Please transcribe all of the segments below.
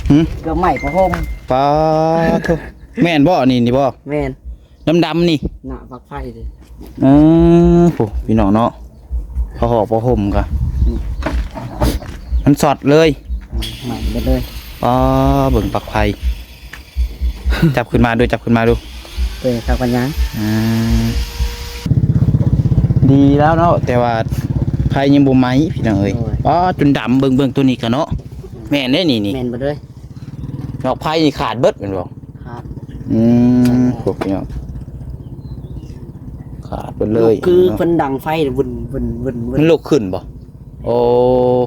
เกือบใหม่ผ้าห่มปลาทุแม่นบ่นี่บ่แม่นดำนี่หน้าปักไฟเลยโหพี่น้องเนาะผ้าห่อผ้าห่มกะมันสอดเลยใหม่ไปเลยเบิ่งปักไฟจับขึ้นมาดูเปิดครับปัญญาดีแล้วเนาะแต่ว่าไฟยังบ่ไหมพี่น้องเอ้ยจนดำเบิ่งตัวนี้กันเนาะแม่นได้นี่แม่นไปเลยดอกไฟนี่ขาดเบิดเป็นบ่ขาดพวกพี่น้องขาดไปเลย คือเพิ่นดังไฟวุ่นมันลุกขึ้นบ่โอ้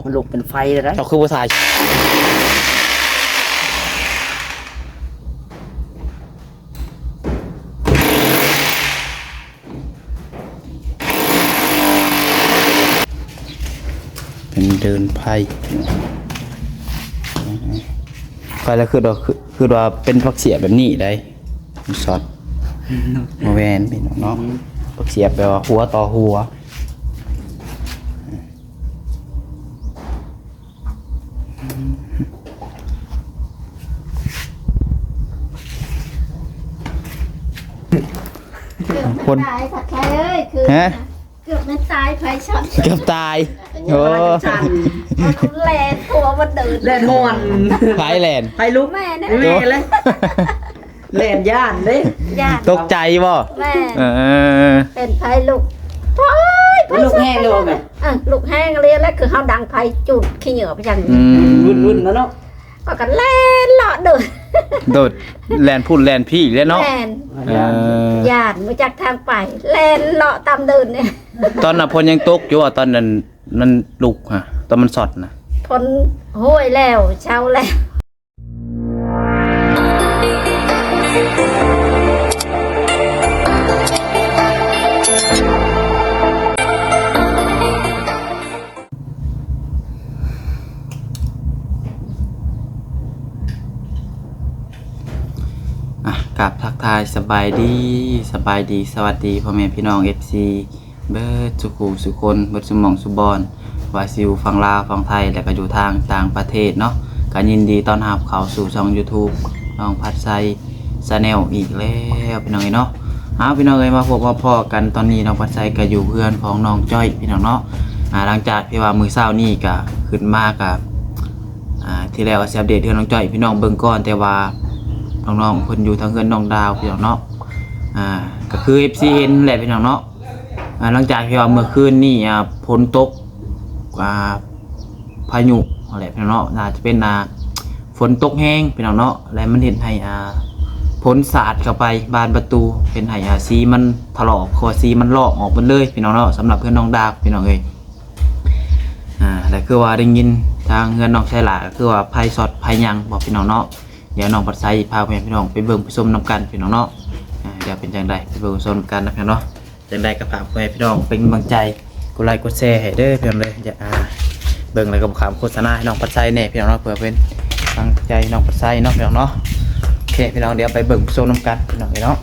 มันลุกเป็นไฟเลยนะเขาคือภาษาเป็นเดินไพ่ไฟแล้วคือว่าเป็นพักเสียแบบนี้ได้สอดมาแวนเป็นน้องพักเสียแปลว่าหัวต่อหัวคนตายผัดไทยเอ้ยคือเกือบไม่ตายไฟช็อตเกือบตายโอ้แลนตัวมันเดินแลนหอนไฟแลนไฟลุกแม่เลยแลนย่านเลยตกใจบ่แม่เป็นไฟลุกลูกแห้งเลยไหมลูกแห้งเลยแล้วคือเขาดังไฟจุดขี้เหงื่อไปจังวุ่นแล้วเนาะก็กันแลนเลาะเดินโดดแลนพูดแลนพี่แล้วเนาะญาติมาจากทางไปแลนเลาะตามเดินเนี่ยตอนน่ะพลยังตกอยู่ตอนนั้นมันลุกฮะตอนมันสอดนะพลห้วยแล้วเช้าแล้วกับทักทายสบายดีสวัสดีพ่อแม่พี่น้อง FC เบิร์ดสุขุสุคนเบิร์ดสมองสุบอนวาซิลฟังลาวฟังไทยและก็อยู่ทางต่างประเทศเนาะการยินดีต้อนรับเข้าสู่ช่อง YouTube น้องพัดไซชาแนลอีกแล้วพี่น้องเนาะพี่น้องมาพบมาพ่อกันตอนนี้น้องพัดไซก็อยู่เพื่อนของน้องจ้อยพี่น้องเนาะหลังจากที่ว่ามือเศร้านี่ก็ขึ้นมากับที่แล้วอัปเดตเรื่องน้องจ้อยพี่น้องเบิ่งก่อนแต่ว่าน้องๆคนอยู่ทางเงินน้องดาวพี่น้องเนาะก็คือ FCN แหละพี่น้องเนาะหลังจากที่ว่าเมื่อคืนนี่ฝนตกพายุอะไรพี่น้องเนาะน่าจะเป็นฝนตกแห้งพี่น้องเนาะและมันเห็นให้ฝนสาดเข้าไปบานประตูเป็นให้สีมันถลอกคอสีมันลอกออกหมดเลยพี่น้องเนาะสำหรับเพื่อนน้องดาวพี่น้องเอ้ยแต่คือว่าได้ยินทางเงินน้องชายหล่าคือว่าไพ่สดไพ่ยังบอกพี่น้องเนาะเดี๋ยวน้องปัดไซพาพี่น้องไปเบิ่งไปชมน้ำกันพี่น้องเนาะเดี๋ยวเป็นจังไดไปเบิ่งชมกันนะพี่น้องเนาะจังไดก็ฝากพี่น้องเป็นกำลังใจกดไลค์กดแชร์ให้เด้อพี่น้องเลยอย่าเบิ่งแล้วก็ขามโฆษณาให้น้องปัดไซเนี่ยพี่น้องเนาะเพื่อเป็นกำลังใจน้องปัดไซเนาะพี่น้องเนาะโอเคพี่น้องเดี๋ยวไปเบิ่งไปชมน้ำกันพี่น้องเนาะ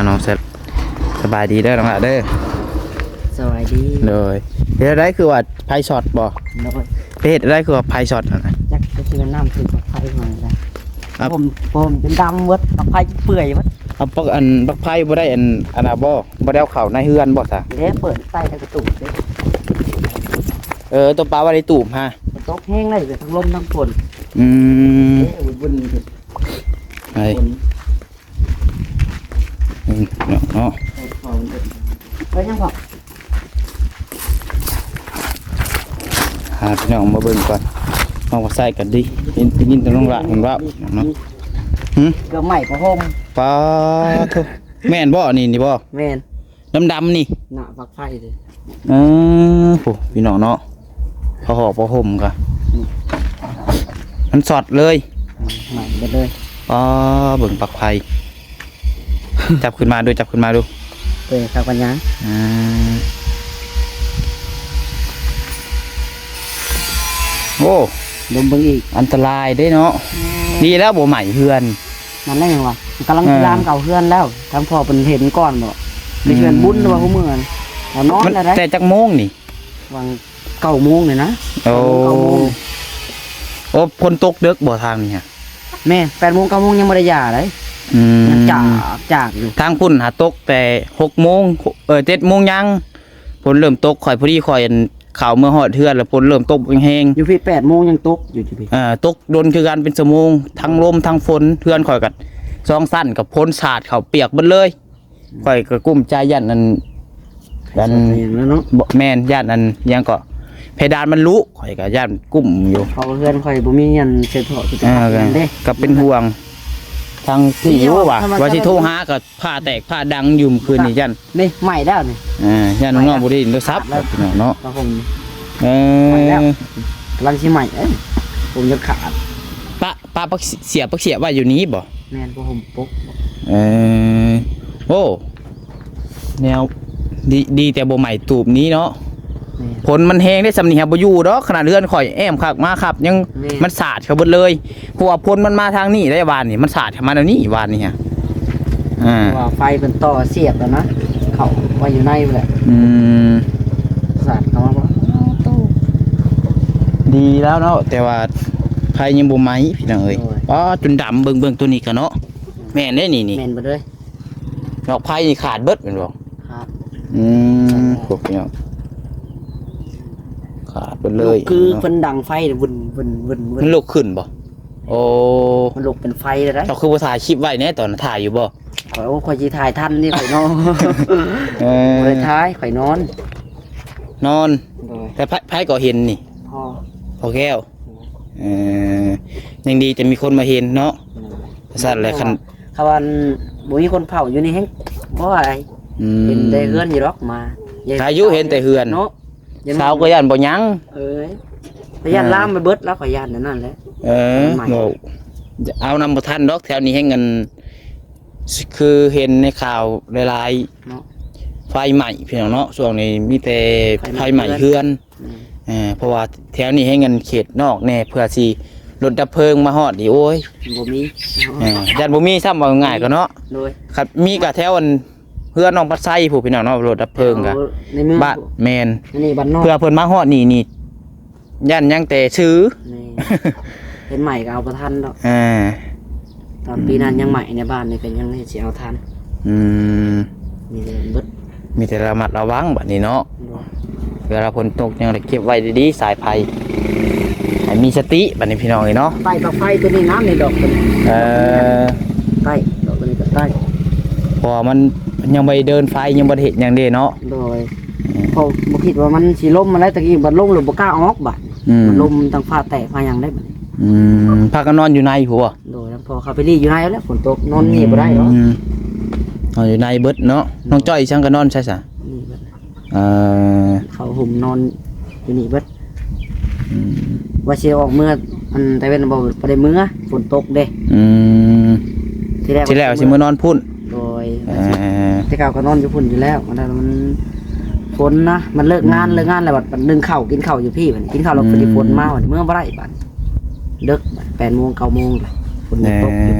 น้องสบายดีเด้อน้องเด้อสบายดีเลยเฮ็ดได้คือว่าไพ่ช็อตบ่เฮ็ดได้คือว่าไพ่ช็อตนะจักจะเป็นน้ำคือปักไฟมาเลยผมเป็นดำวัดปักไฟเปื่อยวัดปักไฟบ่ได้อันน่ะบ่ได้เอาเข้าในเฮือนบ่ซะเด้เปิดใต้กระตุกตัวปลาว่าได้ตูบฮะตกแห้งเลยทั้งลมทั้งฝนวุ่นไอ้เนาะไปยังพอพี่น้องมาเบิ่งก่อนมาใส่กันดิยินตรงน้องละของเราเนาะเกือบใหม่ผ้าห่มปลาทุแม่นบ่นี่บ่แม่นดำนี่หน้าปักไฟเลยโหพี่น้องเนาะผ้าห่อผ้าห่มกันมันสอดเลยใหม่ไปเลยเบิ่งปักไฟจับขึ้นมาดูเปิดครับปัญญาโอ้ลมเบิ่งอีกอันตรายได้เนาะดีแล้วบ่ใหม่เพื่อนนั่นได้ยังวะกำลังรามเก่าเพื่อนแล้วทางพ่อเป็นเห็นก่อนบ่ไปเชิญบุญว่าเขาเมื่อนเรานอนอะไรแต่จักโมงนี่วาง9 โมงเลยนะโอ้ โอ้ฝนตกดึกบ่ทางนี่ฮะ แม่8 โมง 9 โมงยังบ่ได้หย่าเลย อืม ยังจากอยู่ ทางพุ่นหาตกแต่6 โมง7 โมงยังฝนเริ่มตกข่อยพอดีข่อยอันเข้าเมื่อฮอดเทือนแล้วฝนเริ่มตกแห้ง อยู่พี่8 โมงยังตกอยู่ที่พี่ ตกโดนคือกันเป็นชั่วโมงทั้งลมทั้งฝนเทือนข่อยกับซองสั้นกับพ้นสาดเขาเปียกเบิดเลยข่อยก็กุ้มใจย่านนั้นยัน อย่างนั้นเนาะ บ่แม่นย่านนั้นยังก็เพดานมันรู้ข่อยก็ย่านกุ้มอยู่ เขาเพื่อนข่อยบ่มีเงินเสร็จเถาะสิไป อ่า หาเงินเด้ ก็เป็นห่วงทางที่อยู่ว่า ธรรมชาติ ว่าสิโทรหาก็ผ้าแตกผ้าดังอยู่เมื่อคืนนี้ย่าน นี่ใหม่แล้วนี่ ย่านน้องๆบ่ได้ยินโทรศัพท์พี่น้องเนาะ ครับผม เอ ใหม่แล้ว อก ำลังสิใหม่ผมจะขาด ปะปักเสียไว้อยู่นี้บ่ แม่นพวกผมปุ๊ก โอ้แนวดีแต่บ่ใหม่ตูบนี้เนาะ แม่น ผลมันแห้งได้สำเนียบ่อยู่ดอกขนาดเรือนข่อยแอมคักมาครับ ยัง แม่ มันสาดเขาเบิดเลยเพราะว่าผลมันมาทางนี้ได้วานนี่มันสาดเข้ามาแล้วนี่วานนี่ฮะ ว่าไฟเป็นต่อเสียบแล้วนะเขาไว้อยู่ในแหละ อืม สาดเขามาตู้ ดีแล้วเนาะแต่ว่าไผยังบ่ไหมพี่น้องเอ้ย โอ้ย อ๋อจนดำเบิ่งตัวนี้กันเนาะแม่นได้นี่ แม่นบ่เลย ดอกไผนี่ขาดเบิดแม่นบ่ ครับ พวกพี่น้องขาดเบิดเลย คือ เนาะ เพิ่นดังไฟน่ะวุ่น มันลุกขึ้นบ่โอ้ มันลุกเป็นไฟเลยนะ เราคือบ่ถ่ายคลิปไว้แน่ตอนถ่ายอยู่บ่ ข่อยโอ้ข่อยสิถ่ายทันนี่ข่อยนอน เอ ข่อยท้ายข่อยนอน นอน โดย แต่ไผก็เห็นนี่ พ่อ พอแก้วยังดีจะมีคนมาเห็นเนาะสั่นแหละคัน คำว่าบ่มีคนเผาอยู่นี่แฮงบ่อะไรเป็นได้เฮือนอยู่หรอกมา อายุเห็นแต่เฮือน เนาะ เช้าก็ย่านบ่ยั้ง เอ้ยพยานลามไปเบิดแล้วพยานนั่นแหละ ใหม่ โง่เอานำบ่ทันดอกแถวนี้ให้เงินคือเห็นในข่าวหลาย เนาะ ๆไฟใหม่พี่น้องเนาะช่วงนี้มีแต่ไฟ ไฟ ให ใหม่ ม่เฮือน อืม เพราะว่าแถวนี้ให้เงินเขตนอกแน่เพื่อสิรถดับเพลิงมาฮอดดิโอ้ย บ่มี ยันบ่มีซ้ำว่าง่ายก็เนาะ โดย ครับมีก็แถวอันเพื่อนน้องปัดไส้ผู้พี่น้องเนาะรถดับเพลิงก็ อาในเมือง บ้านแม่น อันนี้บ้านนอก เพื่อเพิ่นมาฮอดนี่ยันยังแต่ซื้อ นี่เห็นใหม่ก็เอาประทันดอก อ่า ตอนปีนั้นยังใหม่ในบ้านนี่ก็ยังให้สิเอาทัน อืม มีแต่เบิด มีแต่ระมัดระวังบัดนี้เนาะ โดย เวลาฝนตกยังได้เก็บไว้ดีๆสายไฟให้มีสติบัดนี้พี่น้องเอ้ยเนาะ ใต้ปลั๊กไฟตัวนี้น้ำในดอกตัวนี้ เออ ใต้ดอกตัวนี้ก็ใต้ เพอมันยังบ่ได้เดินไฟยังบ่ได้เฮ็ดหยังเด้เนาะ โดยพอบ่คิดว่ามันสิล่มมาแล้วตะกี้บัดล่มหรือบ่กล้าออกบัด อืม มันล่มตั้งฟ้าแตกฟ้าหยังได้บัดนี้ พากันนอนอยู่ในหัว โดยแล้วพอเขาไปรีอยู่ในแล้วฝนตกนอนนี่บ่ได้หรอก นอนอยู่ในเบิดเนาะน้องจ้อยช่างก็นอนใช่ซะ นี่เบิด เอ่อ เขาห่มนอนอยู่นี่เบิดว่าสิออกเมื่อมันแต่เป็นบ่ได้เมื่อฝนตกเด้ อืม ที่แรก ที่แล้วสิมื้อนอนพุ่น โดย เอ่อ ที่เก่าก็นอนอยู่พุ่นอยู่แล้วมันฝนนะมันเลิกงานแล้วบัดมันนึ่งข้าวกินข้าวอยู่พี่บัดนี้กินข้าวแล้วพอดีฝนมาบัดเมื่อบ่ได้บัดเดึก8 โมง 9 โมงล่ะฝนยังตกอยู่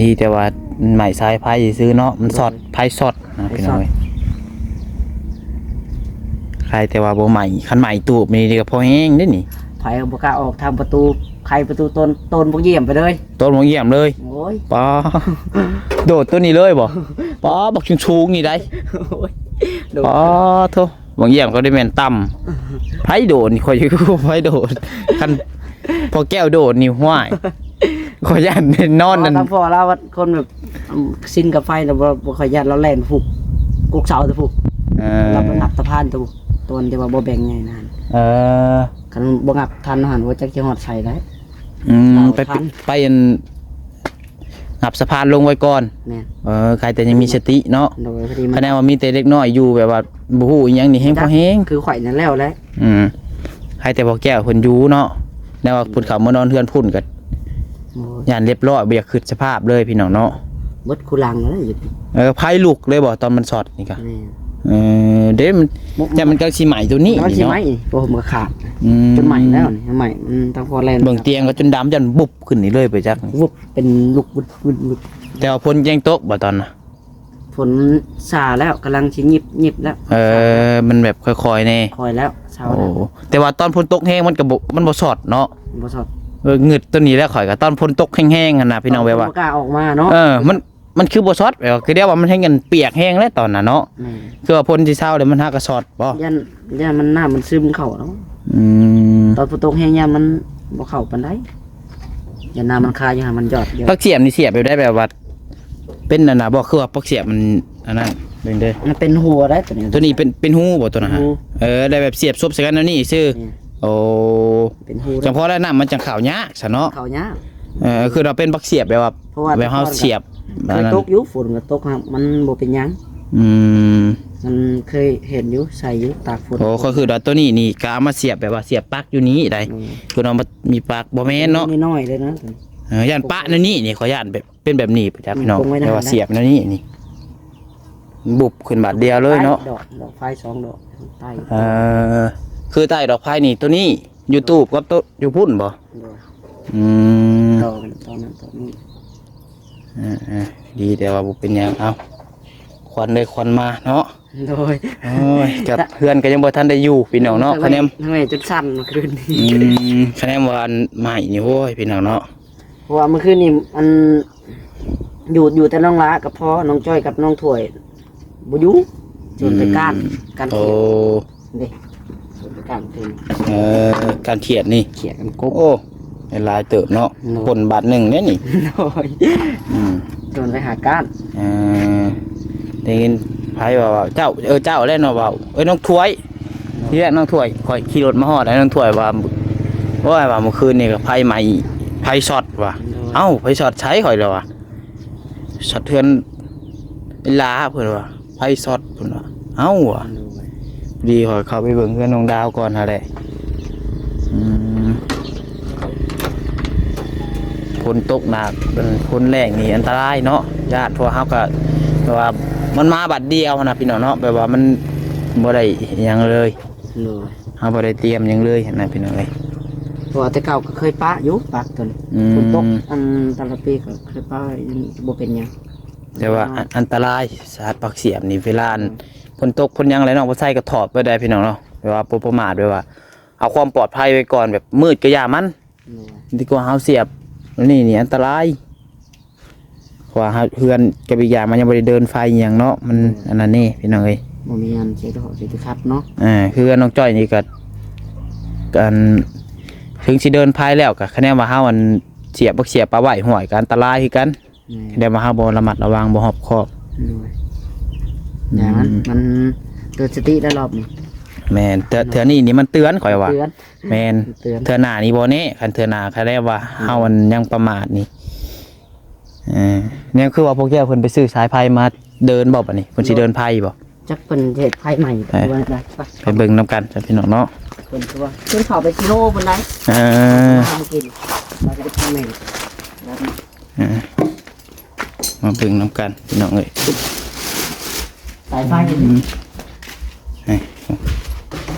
ดีแต่ว่าใหม่สายไฟซื้อเนาะมันสอดไฟสอดนะพี่น้อยใครแต่ว่าบ่ใหม่คันใหม่ตูบนี่ก็พอแห้งเด้นี่ ไผก็บ่กล้าออกทางประตูใครประตูต้นพวกเยี่ยมไปเลย ต้นบ่เยี่ยมเลย โอ้ย ป้าโดดตัวนี้เลยบ่ป้าบักชูงๆนี่ได้ โอ้ยโดน ป้าโธ่บ่เยี่ยมก็ได้แม่นต่ำไผโดดนี่ข่อยอยู่ไผโดดคันพอแก้วโดดนี่ห้วยข่อยย่านนอนนั่น ทางพ่อเราว่าคนแบบสิ้นกับไฟแต่บ่ค่อยยันเราแล่นฟุกกุกเสาตะฟุกเราบ่งับสะพานตะฟุกตัวที่ว่าบ่แบ่งไงนาน เออ คันบ่งับทันหันว่าจักสิฮอดใส่ได้ ไปอันหับสะพานลงไว้ก่อน แม่น ใครแต่ยังมีสติเนาะ โดยพอดีมั คะแนนว่ามีแต่เล็กน้อยอยู่แบบว่าบ่ฮู้อิหยังนี่แฮงพอแฮง คือข่อยนั่นแล้วแหละ ใครแต่บ่แก้วเพิ่นอยู่เนาะแนวว่าเพิ่นเข้ามานอนเฮือนพุ่นก็ โอ้ย ย่านเรียบร้อยบ่อยากขึ้นสภาพเลยพี่น้องเนาะ เบิดคูลังแล้วอยู่ ไผลุกเลยบ่ตอนมันสอดนี่ก็ แม่น เด้มันแต่มันก็สิใหม่ตัวนี้ มันสิ เนาะ ไหมโอ้ผมก็ขาด อื จนใหม่แล้วนี่ใหม่ทางพอแลน เบิ่งเตียงก็จนดำจนบุบขึ้นนี่เลยไปจัก วุบเป็นลูกวุบ แต่ว่าพ้นแจ้งตกบ่ตอนน่ะ ฝนซาแล้วกำลังสิหยิบแล้ว มันแบบค่อยๆแน่ คอยแล้ว เช้า โอ้ แล้ว แต่ว่าตอนฝนตกแห้งมันก็บ่มันบ่สอดเนาะ บ่สด งึดตัวนี้แล้วข่อยก็ตอนฝนตกแห้งๆหั่นน่ะพี่น้องแบบว่า บ่กล้าออกมาเนาะ มันคือบ่สอดแบบว่าคือเรียกว่ามันให้เงินเปียกแห้งแล้วตอนน่ะเนาะ แม่ คือว่าฝนที่เช้าแล้วมันหากระสอดบ่ ยันมันน้ามันซึมเข้าเนาะ อืม ตอนฝนตกแห้งยามมันบ่เข้าปานใดยันน้ามันคาอยู่หั่นมันหยอดเดียว ปักเสียบนี่เสียบแบบได้แบบว่าเป็นนั่นน่ะบ่คือว่าปักเสียบมันอันนั้นเบิ่งเด้อ มันเป็นหัวได้ตัวนี้ ตัวนี้เป็นหูบ่ตัวนั้นฮะ หู ได้แบบเสียบซบใส่กันแล้วนี่ซื่อ นี่ โอ้ เป็นหู จังพอแล้วน้ำมันจังขาวยากซะเนาะ เข้ายาก คือเราเป็นปักเสียบแบบว่า เพราะว่า แบบเฮาเสียบ เคยตกอยู่ฝนก็ตกครับมันบ่เป็นหยัง อืม มันเคยเห็นอยู่ใส่อยู่ตากฝน โอ้ก็คือว่าตัวนี้นี่ก็เอามาเสียบแบบว่าเสียบปลั๊กอยู่นี้ได้คือเอามามีปลั๊กบ่แม่นเนาะ น้อยๆเลยนะ ย่านปะนั่นนี่ขอย่านแบบเป็นแบบนี้จ้ะพี่น้อง คงไม่ได้ แต่ว่าเสียบนั่นนี่บุบขึ้นบาทเดียวเลยเนาะ ดอกไฟ2 ดอกใต้ คือใต้ดอกไผ่นี่ตัวนี้ YouTube กับตัวอยู่พุ่นบ่ ดอก อืม ดอกตอนนั้นตอนนี้ ดีแต่ว่าบุเป็นหยังเอาควันเลยควันมาเนาะ โดย โอ้ยกับเพื่อนก็ยังบ่ทันได้อยู่พี่น้องเนาะคะแนน ทำไมจุดสั่นเมื่อคืนนี้ คะแนนว่าอันใหม่นี่โว้ยพี่น้องเนาะ เพราะว่าเมื่อคืนนี้มันอยู่แต่น้องละกับพ่อน้องจ้อยกับน้องถ้วยบุยุจนไปการ โอ้ เด็กจนไปการเต็ม การเขียดนี่ เขียกันกบ โอ้หลายเติบเนาะ เนาะ ผลบาทหนึ่งเนี่ยนี่ โดย อืม จนไปหาการ ได้ยินไผว่าเจ้าเจ้าแล้วเนาะว่าน้องถ้วยที่แรกน้องถ้วยข่อยขี่รถมาฮอดแล้วน้องถ้วยว่าว่าเมื่อคืนนี่ก็ไผใหม่ไผช็อตว่ะเอ้าไผช็อตใช้ข่อยแล้วว่ะช็อตเทือนลาเพิ่นว่าไผช็อตเพิ่นว่าเอ้าว่ะดีข่อยเข้าไปเบิ่งเพื่อนน้องดาวก่อนหาแหละฝนตกหนักเป็นฝนแรงนี่อันตรายเนาะญาติเพราะเฮาก็แบบว่ามันมาบัดเดียวนะพี่น้องเนาะแบบว่ามันบ่ได้หยังเลย เลย เฮาบ่ได้เตรียมหยังเลยนะพี่น้องเอ้ย เพราะว่าแต่เก่าก็เคยปะอยู่ปะตอนฝนตกตลอดปีก็เคยปะยังบ่เป็นหยัง แต่ว่าอันตรายสาดปักเสียบนี่เวลาฝนตกฝนหยังอะไรเนาะบ่ใส่กระถอดไว้ได้พี่น้องเนาะแบบว่าบ่ประมาทด้วยว่าเอาความปลอดภัยไว้ก่อนแบบมืดก็อย่ามันดีกว่าเฮาเสียบนี่อันตรายเพราะว่าเฮือนกับอีกอย่างมันยังบ่ได้เดินไฟหยังเนาะมันอันนั้นนี่พี่น้องเอ้ย บ่มีอันเสียดอกเสียคัดเนาะ คือน้องจ้อยนี่ก็กันถึงสิเดินพายแล้วก็คะแนนว่าเฮามันเสียบบ่เสียบปลาไหวห่วยก็อันตรายคือกันเดี๋ยวมาเฮาบ่ระมัดระวังบ่รอบคอบ ด้วยอย่างนั้นมันเตือนสติได้รอบนี้ แม่นเทื่อนี้มันเตือนข่อยว่า เตือน แม่น เตือน เทื่อหน้านี่บ่แน่คันเทื่อหน้าคะแนนว่าเฮามันยังประมาทนี่เนี่ยคือว่าพวกแกเพิ่นไปซื้อสายไฟมาเดินบ่บัดนี้เพิ่นสิเดินไฟบ่ จักเป็นเหตุภัยใหม่ไปว่าได้ปะ ไปเบิ่งนํกันจ้ะพี่น้องเนาะ เป็นตัวขึ้นเขาไปชิโร่บนไร เออ ทำกินเราจะไปทำเอง มาเบิ่งนํกันพี่น้องเอ้ย สายไฟจะ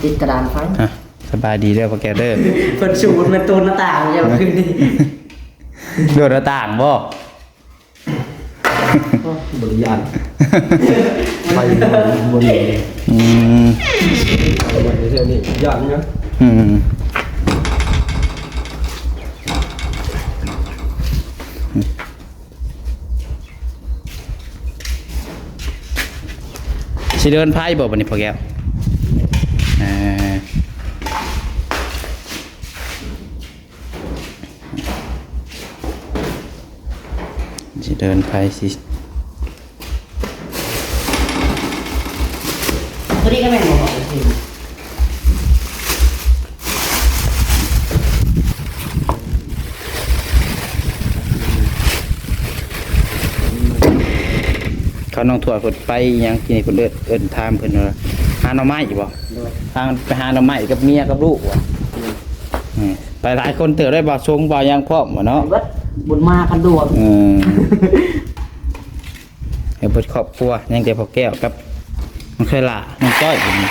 ติดกระดานไฟ สบายดีเด้อพวกแกเด้อ เปิดสูตรเป็นตัวหน้าต่างอย่างคืนนี้ โดดหน้าต่างบ่ บริยาน ไปบนเลย อืม บนเท่านี้ยันเนาะ สิเดินไพ่บ่บัดนี้พอแก้วสิเดินไพ่สิ ตัวนี้ก็แม่งบอกที เขาน้องถั่วคนไปยังกินคนเอิ้นถามเพิ่นว่าหาหน่อไม้บ่ทางไปหาหน่อไม้กับเมียกับลูกว่ะไปหลายคนเติบได้บ่ชงบ่ยังพร้อมบ่เนาะ วัดบุญมาพันดวง เดี๋ยวเปิดครอบครัวยังแต่พอแก้วกับน้องเคยล่ะน้องจ้อยอยู่นี่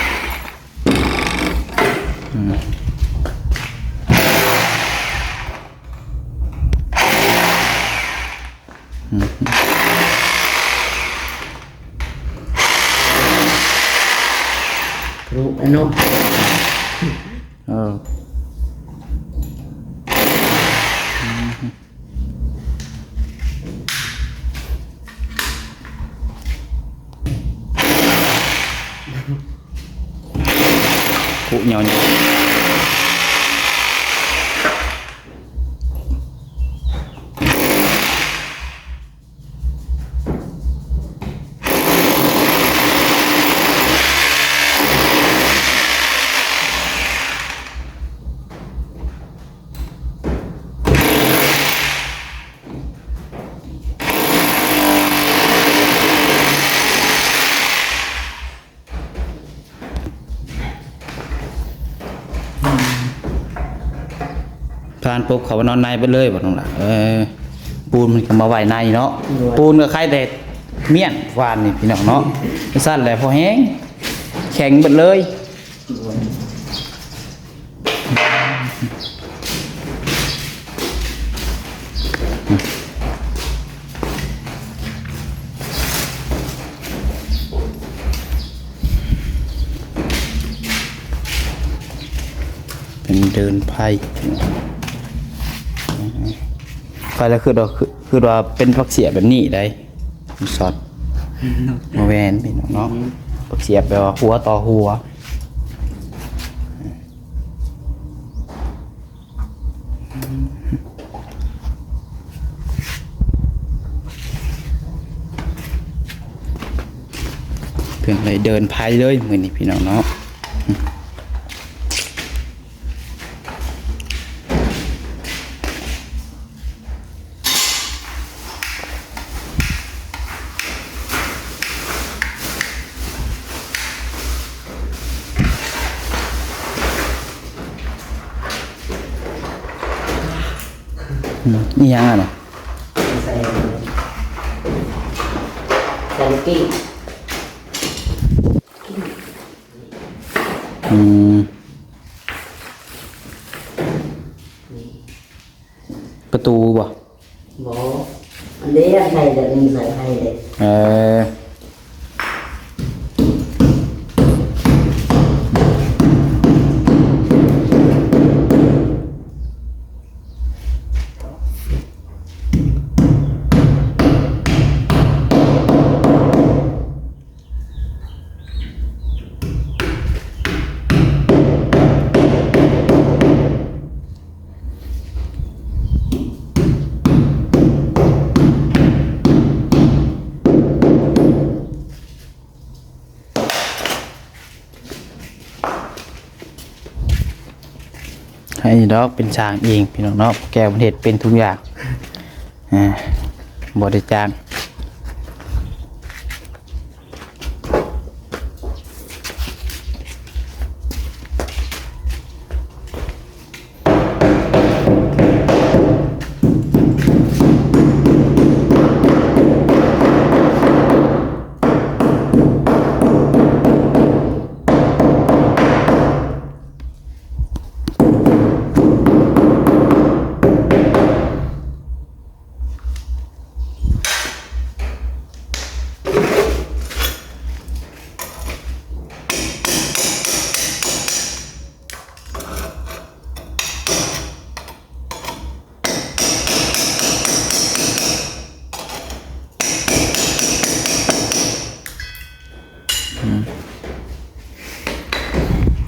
รูปไอ้นก cụ nhỏ nhỏพานปุ๊บเขามานอนในไปเลยบ่ต้องล่ะปูนมันก็มาไว้ในเนาะปูนก็คล้ายแต่เมี่ยนวานนี่พี่น้องเนาะสั้นแหละพอแห้งแข็งหมดเลยเป็นเดินไพ่ไปแล้วคือว่าเป็นพักเสียแบบนี้ได้สอดมาแวนพี่น้องเนาะพักเสียแบบว่าหัวต่อหัวเพียงเลยเดินไพ่เลยมือนี่พี่น้องเนาะนี่ยังอ่ะเนาะใส่ลูกกิ้งประตูบ่บ่อันนี้ใส่เดี๋ยวนี้ใส่ให้เลย ให้ดอกเป็นช่างเองพี่น้องเนาะแก้วประเทศเป็นทุกอย่างบริจาค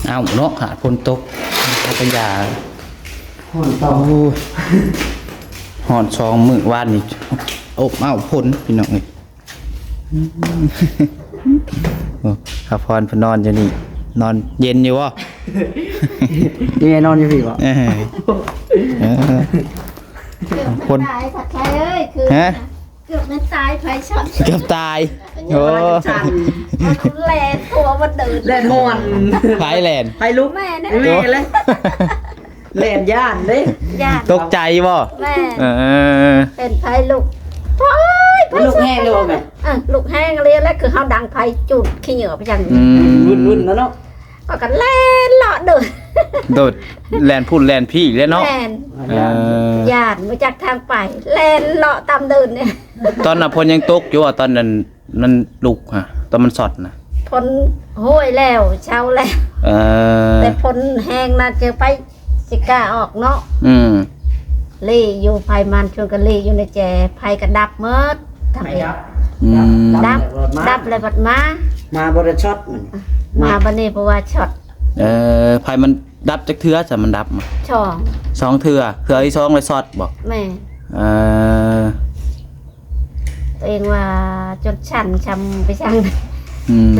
เอาเนาะหาคนตกเขาก็ยาหอนต่อหอนช่องมือวานนี่อบเอาพ้นพี่น้องเลยข้าพรพนอนอยู่นี่นอนเย็นอยู่วะนี่นอนอยู่พี่วะคนตายผัดไทยเอ้ยคือเกือบมันตายไฟช็อตเกือบตายโอ้แลนตัวมันเดินแลนหอนไฟแลนไฟลุกแม่เลยแลนย่านเลยตกใจบ่แม่เป็นไฟลุกลูกแห้งเลยบ่แม่ลูกแห้งเรียนแล้วคือเขาดังไฟจุดขี้เหงื่อไปจังรุ่นแล้วเนาะก็กันแลนเลาะเดินโดดแลนพูดแลนพี่แล้วเนาะญาติมาจากทางไปแลนเลาะตามเดินเนี่ยตอนน่ะพลยังตกอยู่ตอนนั้นมันลุกฮะตอนมันสอดนะพลห้วยแล้วเช้าแล้ว แต่ฝนแห้งน่าจะไปสิกล้าออกเนาะ ลี่อยู่ไฟมันชวนกันลี่อยู่ในแจไฟก็ดับเมิดทำเองดับเลยบัดมาบริช็อตมัน มาบันนี้เพราะว่าช็อต ไผมันดับจักเทื่อซะมันดับมา ช่อง 2เทื่อที่2เลยช็อตบ่ แม่ตัวเองว่าจนฉันช้ำไปช่าง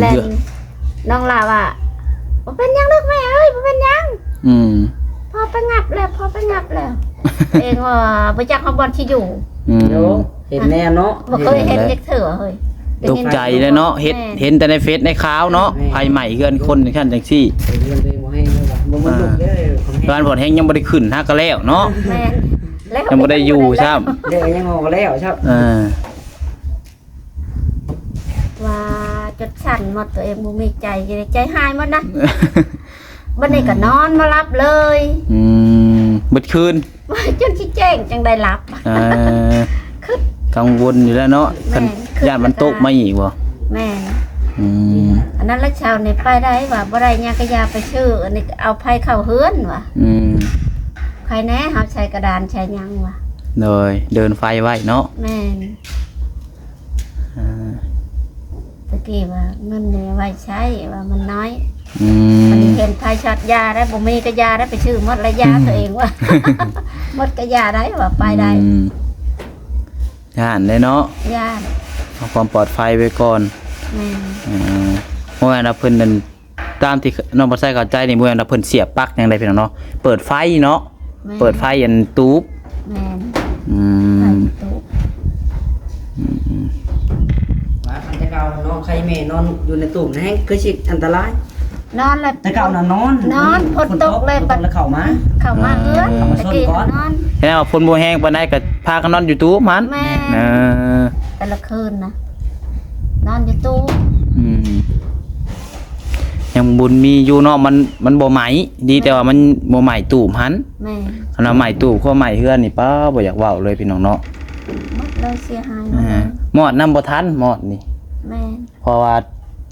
แลนน้องลาว่าบ่เป็นยังลูกแม่เอ้ยบ่เป็นยังพอไปงับแล้วเองว่าบ่จักเขาบอลที่อยู่เห็นแน่เนาะ บ่เคยเห็นจักเถื่อเฮ้ย ตกใจเลยเนาะเห็นแต่ในเฟซในข่าวเนาะไผใหม่เฮือนคนจังซั่นจังซี่บ้านบ่แฮงยังบ่ได้ขึ้นฮะก็แล้วเนาะแม่นยังบ่ได้อยู่ซ้ํเด้ยังงอแล้วครับว่าจดสั่นหมดตัวเองบ่มีใจหายหมดนะบัดนี้ก็นอนมารับเลยเบิดคืนจนสิแจ้งจังได้รับคือกังวลอยู่แล้วเนาะญาติมันตกมาอีกบ่แม่อันนั้นแล้วชาวนี่ไปได้ว่าบ่ได้ยากะยาไปชื่ออันนี้เอาไผเข้าเฮือนว่ะใครแน่เฮาใช้กระดานใช้หยังว่ะเลยเดินไฟไว้เนาะแม่ตะกี้ว่าเงินเนี่ยไว้ใช้ว่ามันน้อยมันเห็นไผช็อตยาได้บ่มีกะยาได้ไปชื่อหมดระยะตัวเองว่าหมดกะยาได้ว่าไปได้ย่านเลยเนาะย่านเอาความปลอดภัยไว้ก่อนเมื่อวานเราเพิ่นนั่นตามที่น้องบ่ใส่เข้าใจนี่เมื่อวานเราเพิ่นเสียบปลั๊กจังได๋พี่น้องเนาะเปิดไฟเนาะเปิดไฟอันตูบแม่นว่าคันแต่เก่าน้องใครแม่นอนอยู่ในตู้นั่นคือสิอันตรายนอนแล้วแต่เก่าน่ะนอนฝนตกเลยบัดเข้ามาเอื้อนตะกี้นอนแล้วฝนบ่แห้งปานใดก็พากันนอนอยู่ตู้มันแต่ละคืนนะนอนอยู่ตู้ยังบุญมีอยู่เนาะมันบ่ไหมดีแต่ว่ามันบ่ไหมตู้หันแม่คันว่าไหมตู้ข้อไหมเฮือนนี่ป้าบ่อยากเว้าเลยพี่น้องเนาะหมดเลยเสียหายหมอดนำบ่ทันหมอดนี่แม่เพราะว่า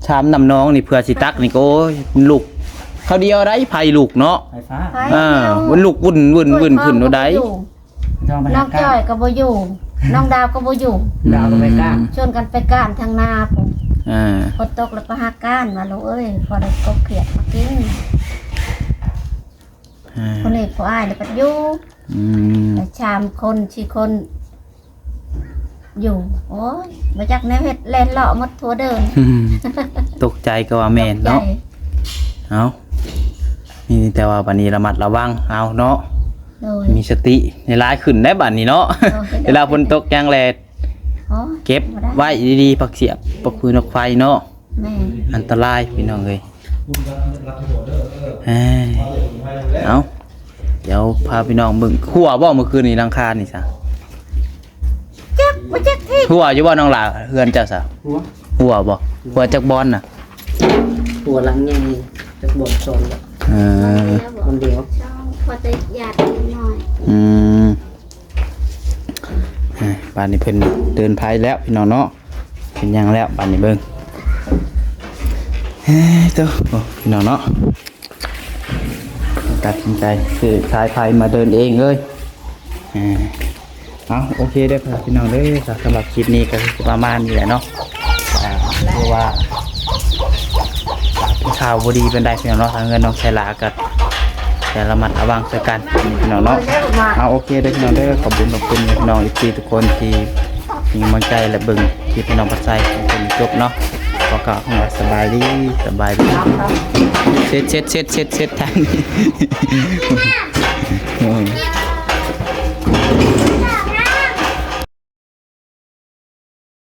ชามน้ำน้องนี่เพื่อสิตักนี่ก็โอ้ยลูกเขาเดียวได้ไผลูกเนาะไฟฟ้ามันลูกวุ่นขึ้นโดได้น้องจ้อยก็บ่อยู่น้องดาวก็บ่อยู่ดาวก็ไปก้านชวนกันไปก้านทางนาผมฝนตกแล้วก็หาก้านมาลูกเอ้ยพอได้กบเขียดมากินคนนี้ผู้อ้ายแล้วก็อยู่แต่ชามคนชีคนอยู่โอ้ยมาจากแนวเฮ็ดแล่นเลาะหมดทั่วเดินตกใจก็ว่าแม่นเนาะเอานี่แต่ว่าบัดนี้ระมัดระวังเอาเนาะมีสติในหลายขึ้นได้บัดนี้เนาะเวลาฝนตกยางแลดเก็บไว้ดีๆปักเสียบปักปืนปักไฟเนาะอันตรายพี่น้องเอ้ยเอาเดี๋ยวพาพี่น้องเบิ่งขั่วบ่เมื่อคืนนี้หลังคานี่ซะหัวอยู่บ่น้องหล่าเฮือนเจ้าซะหัวบ่หัวจักบอลน่ะหัวหลังใหญ่จักบอลซนคนเดียวพอจะหยาดนิดหน่อยบ้านนี้เพิ่นเดินไผแล้วพี่น้องเนาะเป็นยังแล้วบ้านนี้เบิ่งตัวพี่น้องเนาะตัดสินใจคือสายไฟมาเดินเองเลยเอาโอเคได้ครับพี่น้องเด้อสำหรับคลิปนี้ก็ประมาณนี้แหละเนาะเพราะว่าข่าวบ่ดีเป็นได้พี่น้องเนาะทางเงินน้องใช้ลากับแต่ละมัดระวังใส่กันพี่น้องเนาะเอาโอเคได้พี่น้องเด้อขอบคุณพี่น้องอีกทีทุกคนที่มีกำลังใจและเบิ่งที่พี่น้องปัดใจเป็นจบเนาะขอกล่าวคำว่าสบายดีเช็ดทางนี้